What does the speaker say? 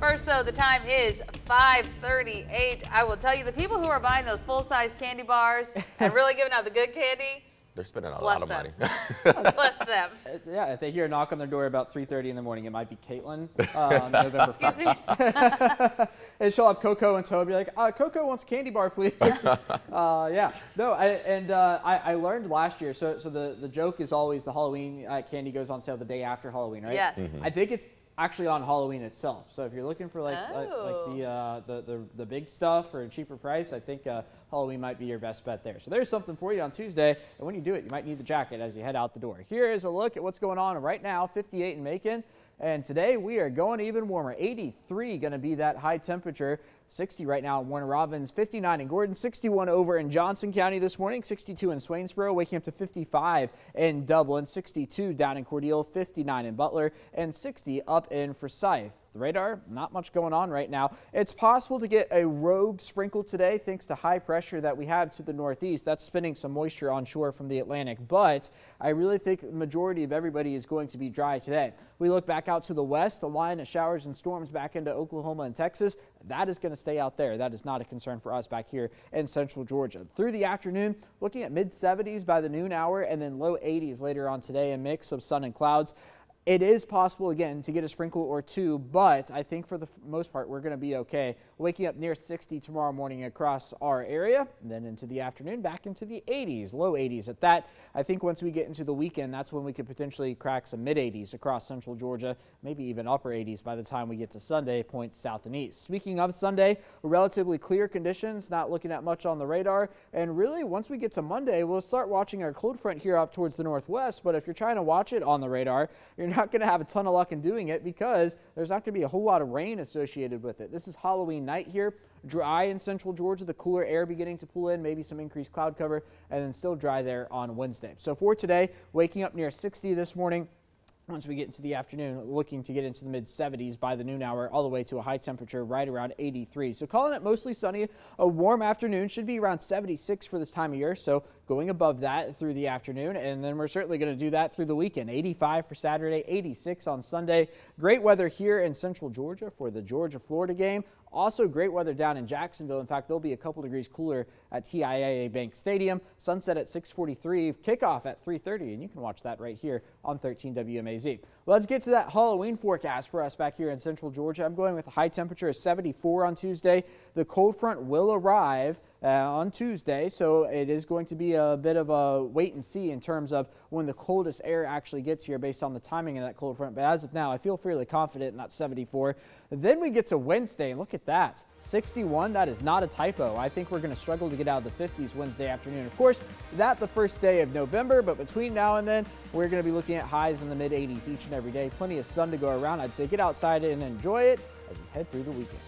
First, though, the time is 5:38. I will tell you, the people who are buying those full-size candy bars and really giving out the good candy, they're spending a bless lot of them. money. Bless them. Yeah, if they hear a knock on their door about 3:30 in the morning, it might be Caitlin on November 1st. Excuse me. And she'll have Coco and Toby like, Coco wants a candy bar, please. Yeah, no, I learned last year, so the joke is always the Halloween candy goes on sale the day after Halloween, right? Yes. I think it's actually on Halloween itself. So if you're looking for like Oh. the big stuff for a cheaper price, I think Halloween might be your best bet there. So there's something for you on Tuesday, and when you do it, you might need the jacket as you head out the door. Here is a look at what's going on right now, 58 in Macon. And today we are going even warmer. 83 going to be that high temperature. 60 right now in Warner Robins, 59 in Gordon, 61 over in Johnson County this morning, 62 in Swainsboro, waking up to 55 in Dublin, 62 down in Cordele, 59 in Butler, and 60 up in Forsyth. The radar, not much going on right now. It's possible to get a rogue sprinkle today thanks to high pressure that we have to the northeast. That's spinning some moisture onshore from the Atlantic, but I really think the majority of everybody is going to be dry today. We look back out to the west, a line of showers and storms back into Oklahoma and Texas. That is going to stay out there. That is not a concern for us back here in central Georgia. Through the afternoon, looking at mid-70s by the noon hour and then low 80s later on today, a mix of sun and clouds. It is possible, again, to get a sprinkle or two, but I think for the most part, we're going to be okay. Waking up near 60 tomorrow morning across our area, and then into the afternoon, back into the 80s, low 80s at that. I think once we get into the weekend, that's when we could potentially crack some mid-80s across central Georgia, maybe even upper 80s by the time we get to Sunday, points south and east. Speaking of Sunday, relatively clear conditions, not looking at much on the radar, and really, once we get to Monday, we'll start watching our cold front here up towards the northwest, but if you're trying to watch it on the radar, you're not going to have a ton of luck in doing it because there's not going to be a whole lot of rain associated with it. This is Halloween night here. Dry in central Georgia, the cooler air beginning to pull in, maybe some increased cloud cover, and then still dry there on Wednesday. So for today, waking up near 60 this morning. Once we get into the afternoon, looking to get into the mid-70s by the noon hour, all the way to a high temperature right around 83. So calling it mostly sunny, a warm afternoon, should be around 76 for this time of year. So going above that through the afternoon, and then we're certainly going to do that through the weekend. 85 for Saturday, 86 on Sunday. Great weather here in central Georgia for the Georgia-Florida game. Also great weather down in Jacksonville. In fact, there'll be a couple degrees cooler at TIAA Bank Stadium. Sunset at 6:43, kickoff at 3:30, and you can watch that right here on 13 WMAZ. Let's get to that Halloween forecast for us back here in central Georgia. I'm going with a high temperature of 74 on Tuesday. The cold front will arrive on Tuesday, so it is going to be a bit of a wait and see in terms of when the coldest air actually gets here based on the timing of that cold front. But as of now, I feel fairly confident in that 74. Then we get to Wednesday, and look at that, 61. That is not a typo. I think we're going to struggle to get out of the 50s Wednesday afternoon. Of course, that's the first day of November, but between now and then, we're going to be looking at highs in the mid-80s each and every day. Plenty of sun to go around. I'd say get outside and enjoy it as we head through the weekend.